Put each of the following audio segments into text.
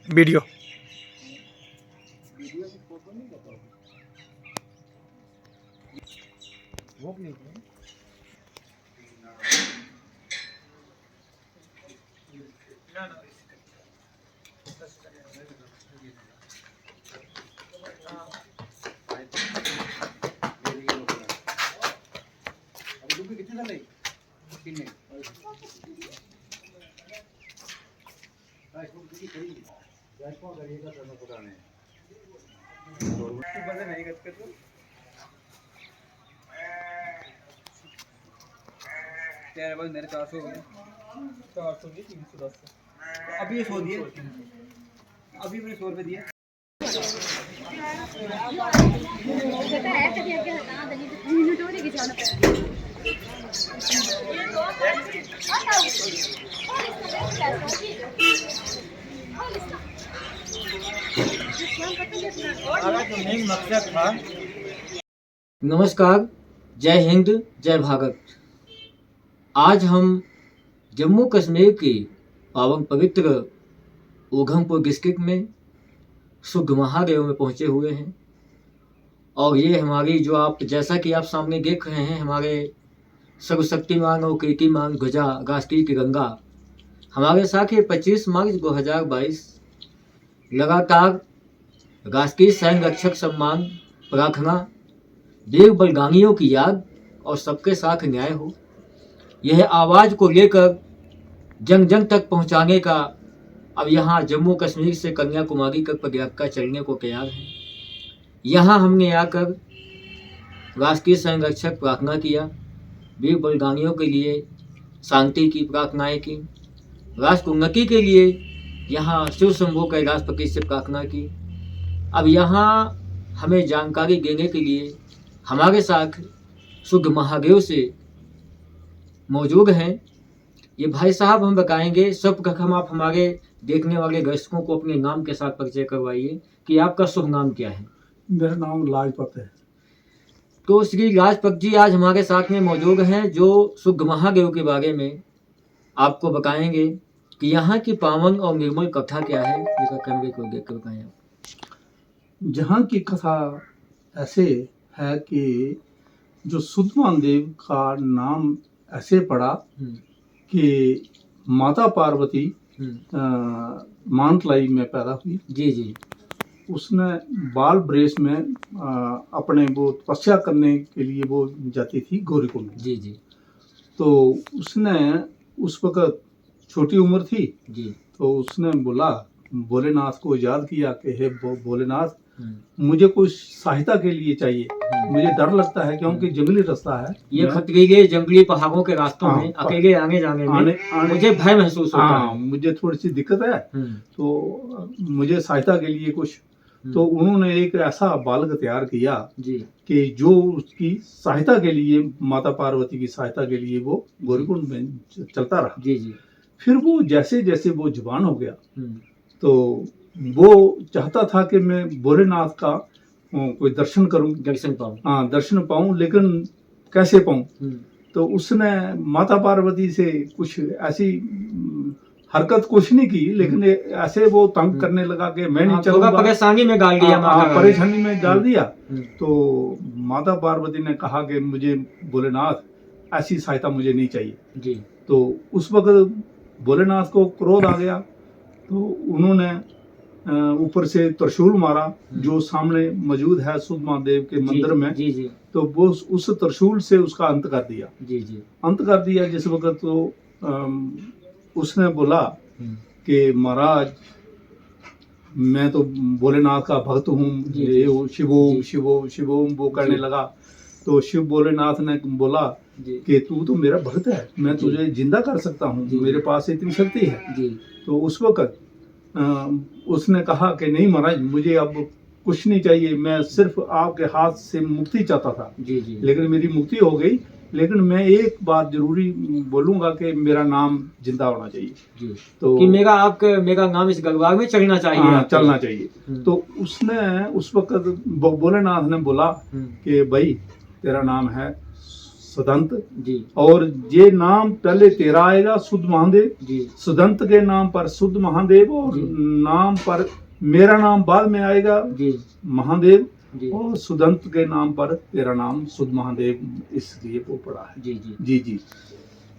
Video video की photo नहीं बताओ वो नहीं है ना ना अभी दुबी कितने साल है कितने इसको किसी खरीदी यार कौन करेगा तो मैं पता नहीं तो बंदे नहीं करते तो तेरे बाद मेरे 400 हो गए 400 नहीं 310 अभी ये 100 दिए अभी मैंने 100 रुपए दिए नमस्कार, जय हिंद, जय भारत। आज हम जम्मू कश्मीर की पावन पवित्र ऊधमपुर डिस्ट्रिक्ट में शुद्ध महादेव में पहुंचे हुए हैं और ये हमारी जो आप जैसा कि आप सामने देख रहे हैं हमारे सर्वशक्तिमान और कीर्तिमान ध्वजा राष्ट्रीय तिरंगा हमारे साथ ये 25 मार्च 2022 लगातार राष्ट्रीय सैन्य रक्षक सम्मान प्रार्थना वीर बलिदानियों की याद और सबके साथ न्याय हो, यह आवाज़ को लेकर जन जन तक पहुंचाने का अब यहाँ जम्मू कश्मीर से कन्याकुमारी तक पदयात्रा चलने को तैयार है। यहाँ हमने आकर राष्ट्रीय सैन्य रक्षक प्रार्थना किया, वीर बलिदानियों के लिए शांति की प्रार्थनाएं की राष्ट्र उन्नति के लिए यहाँ शिव शंभू कैलाशपति से प्रार्थना की। अब यहाँ हमें जानकारी देने के लिए हमारे साथ शुद्ध महादेव से मौजूद हैं। ये भाई साहब हम बताएंगे, सर्वप्रथम आप हमारे देखने वाले दर्शकों को अपने नाम के साथ परिचय करवाइए कि आपका शुभ नाम क्या है। मेरा नाम लाजपत है। तो श्री लाजपत जी आज हमारे साथ में मौजूद हैं, जो शुद्ध महादेव के बारे में आपको बताएंगे कि यहाँ की पावन और निर्मल कथा क्या है। ये कैमरे को देख कर बताएं। जहाँ की कथा ऐसे है कि जो सुदमान देव का नाम ऐसे पड़ा कि माता पार्वती मानतलाई में पैदा हुई। जी जी। उसने बाल ब्रेस में अपने वो तपस्या करने के लिए वो जाती थी गौरीकुंड में। जी जी। तो उसने उस वक्त छोटी उम्र थी जी। तो उसने बोला, भोलेनाथ को याद किया कि हे भोलेनाथ, मुझे कुछ सहायता के लिए चाहिए, मुझे डर लगता है क्योंकि जंगली रास्ता है। ये खतरीले जंगली पहाड़ों के रास्तों में अकेले आने जाने में मुझे भय महसूस होता है। मुझे थोड़ी सी दिक्कत है, तो मुझे सहायता के लिए कुछ। तो उन्होंने एक ऐसा बालक तैयार किया जी कि जो उसकी सहायता के लिए, माता पार्वती की सहायता के लिए वो गौरीकुंड में चलता रहा। जी जी। फिर वो जैसे जैसे वो जवान हो गया तो वो चाहता था कि मैं भोलेनाथ का कोई दर्शन करूं, दर्शन पाऊं। हाँ, दर्शन पाऊं, लेकिन कैसे पाऊं। तो उसने माता पार्वती से कुछ ऐसी हरकत कुछ नहीं की, लेकिन ऐसे वो तंग करने लगा कि मैं नहीं चलूंगा, परेशानी में डाल दिया। परेशानी में डाल दिया। तो माता पार्वती ने कहा कि मुझे भोलेनाथ ऐसी सहायता मुझे नहीं चाहिए जी। तो उस वक्त भोलेनाथ को क्रोध आ गया, तो उन्होंने ऊपर से त्रिशूल मारा जो सामने मौजूद है सुदमान देव के मंदिर में। जी जी। तो वो उस त्रिशूल से उसका अंत कर दिया। जी जी। अंत कर दिया जिस वक्त तो उसने बोला कि महाराज, मैं तो भोलेनाथ का भक्त हूँ, ये शिवोम शिवोम शिवोम वो करने लगा। तो शिव भोलेनाथ ने बोला कि तू तो मेरा भक्त है, मैं तुझे जिंदा कर सकता हूँ, मेरे पास इतनी शक्ति है। तो उस वक्त उसने कहा कि नहीं महाराज, मुझे अब कुछ नहीं चाहिए, मैं सिर्फ आपके हाथ से मुक्ति चाहता था। जी जी। लेकिन मेरी मुक्ति हो गई, लेकिन मैं एक बात जरूरी बोलूंगा कि मेरा नाम जिंदा होना चाहिए। जी। तो कि मेरा नाम इस गलबाग में चलना चाहिए। चलना चाहिए। तो उसने उस वक्त भोलेनाथ ने बोला कि भाई तेरा नाम है सुदंत जी, और ये नाम पहले तेरा आएगा सुध महादेव जी, सुदंत के नाम पर सुध महादेव, और नाम पर मेरा नाम बाद में आएगा जी महादेव जी, और सुदंत के नाम पर तेरा नाम सुध महादेव, इसलिए वो पड़ा है। जी जी जी जी।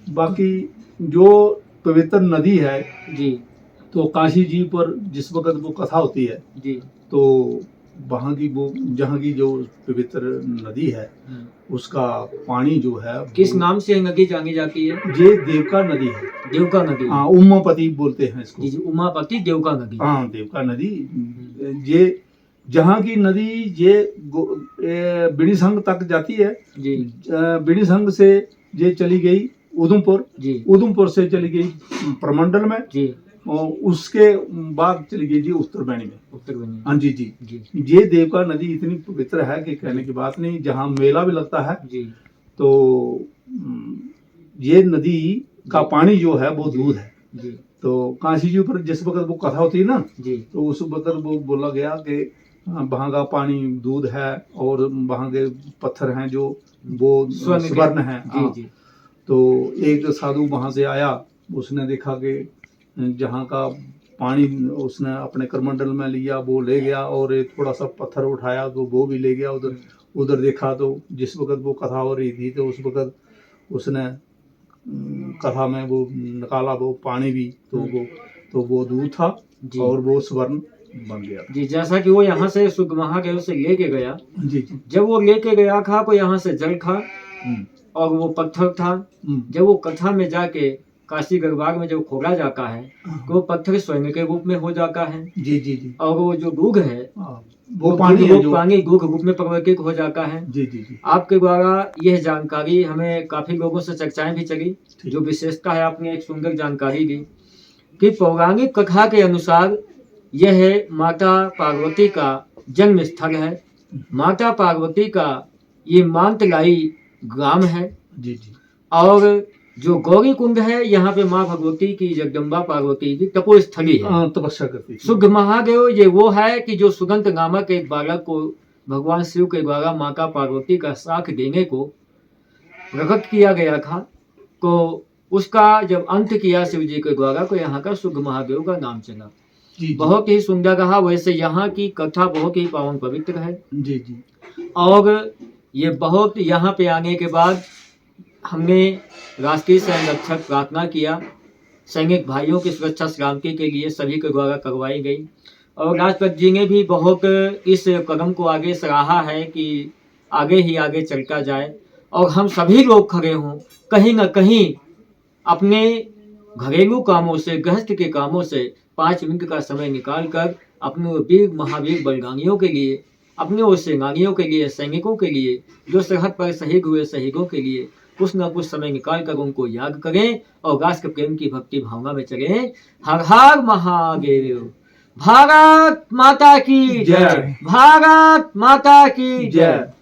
बाकी जो पवित्र नदी है जी, तो काशी जी पर जिस वक्त वो कथा होती है जी, तो वहाँ की वो जहाँ की जो पवित्र नदी है उसका पानी जो है किस नाम से नदी जानी जाती है? ये देवका नदी है। देवका नदी, हाँ, उमापति बोलते हैं इसको। जी, उमापति देवका नदी, हाँ, देवका नदी। ये जहाँ की नदी ये बिड़ीसंग तक जाती है जी, बिड़ीसंग से ये चली गई उधमपुर जी, उधमपुर से चली गई प्रमंडल में जी, और उसके बाद चली गई जी उत्तरबैनी में। उत्तरबैनी, हाँ जी जी जी। ये देवका नदी इतनी पवित्र है कि कहने की बात नहीं, जहाँ मेला भी लगता है जी, तो ये नदी का पानी जो है वो दूध है जी। तो काशी जी पर जिस वक्त वो कथा होती है ना जी, तो उस वक्त वो बोला गया कि वहाँ का पानी दूध है और वहाँ के पत्थर हैं जो वो स्वर्ण है जी जी। तो एक साधु वहाँ से आया, उसने देखा कि जहाँ का पानी उसने अपने करमंडल में लिया, वो ले गया, और एक थोड़ा सा पत्थर उठाया तो वो भी ले गया उधर। उधर देखा तो जिस वक्त वो कथा हो रही थी तो उस वक्त उसने कथा में वो निकाला वो पानी भी, तो वो दूध था और वो स्वर्ण बन गया जी। जैसा कि वो यहाँ से शुद्ध महादेव से लेके गया जी, जब वो लेके गया था तो यहाँ से जल था और वो पत्थर था। जब वो कथा में जाके काशी गढ़वाल में जब खोला जाता है तो वो पत्थर स्वर्ण के रूप में हो जाता है जी जी जी, और वो जो दूध है वो पानी दूध रूप में परिवर्तित हो जाता है जी जी जी। आपके द्वारा यह जानकारी हमें काफी लोगों से चर्चाएं भी चली, जो विशेषता है आपने एक सुंदर जानकारी दी। कि पौराणिक कथा के अनुसार यह माता पार्वती का जन्म स्थल है। माता पार्वती का ये मांतलाई ग्राम है जी जी। और जो गौरी कुंड है यहाँ पे माँ भगवती की जगदम्बा पार्वती की तपोस्थली है, तपस्या करती थी। शुद्ध महादेव ये वो है कि जो सुगंध नामक एक बालक को भगवान शिव के द्वारा माता पार्वती का साथ देने को प्रकट किया गया था, तो उसका जब अंत किया शिव जी के द्वारा तो यहाँ का शुद्ध महादेव का नाम चला। जी जी। बहुत ही सुंदर रहा। वैसे यहाँ की कथा बहुत ही पावन पवित्र है जी जी। और ये बहुत यहाँ पे आने के बाद हमने राष्ट्रीय संरक्षक प्रार्थना किया, सैनिक भाइयों की सुरक्षा सलामती के लिए सभी के द्वारा करवाई गई और राष्ट्रपति जी ने भी बहुत इस कदम को आगे सराहा है कि आगे ही आगे चलता जाए और हम सभी लोग खड़े हों, कहीं न कहीं अपने घरेलू कामों से, गृहस्थ के कामों से 5 मिनट का समय निकाल कर अपने वीर महावीर बलिदानियों के लिए, अपने उस सेनानियों के लिए, सैनिकों के लिए जो सरहद पर शहीद हुए शहीदों के लिए कुछ न कुछ समय निकाल कर उनको याद करें और राष्ट्र प्रेम की भक्ति भावना में चलें। हर हर महादेव। भारत माता की जय। भारत माता की जय।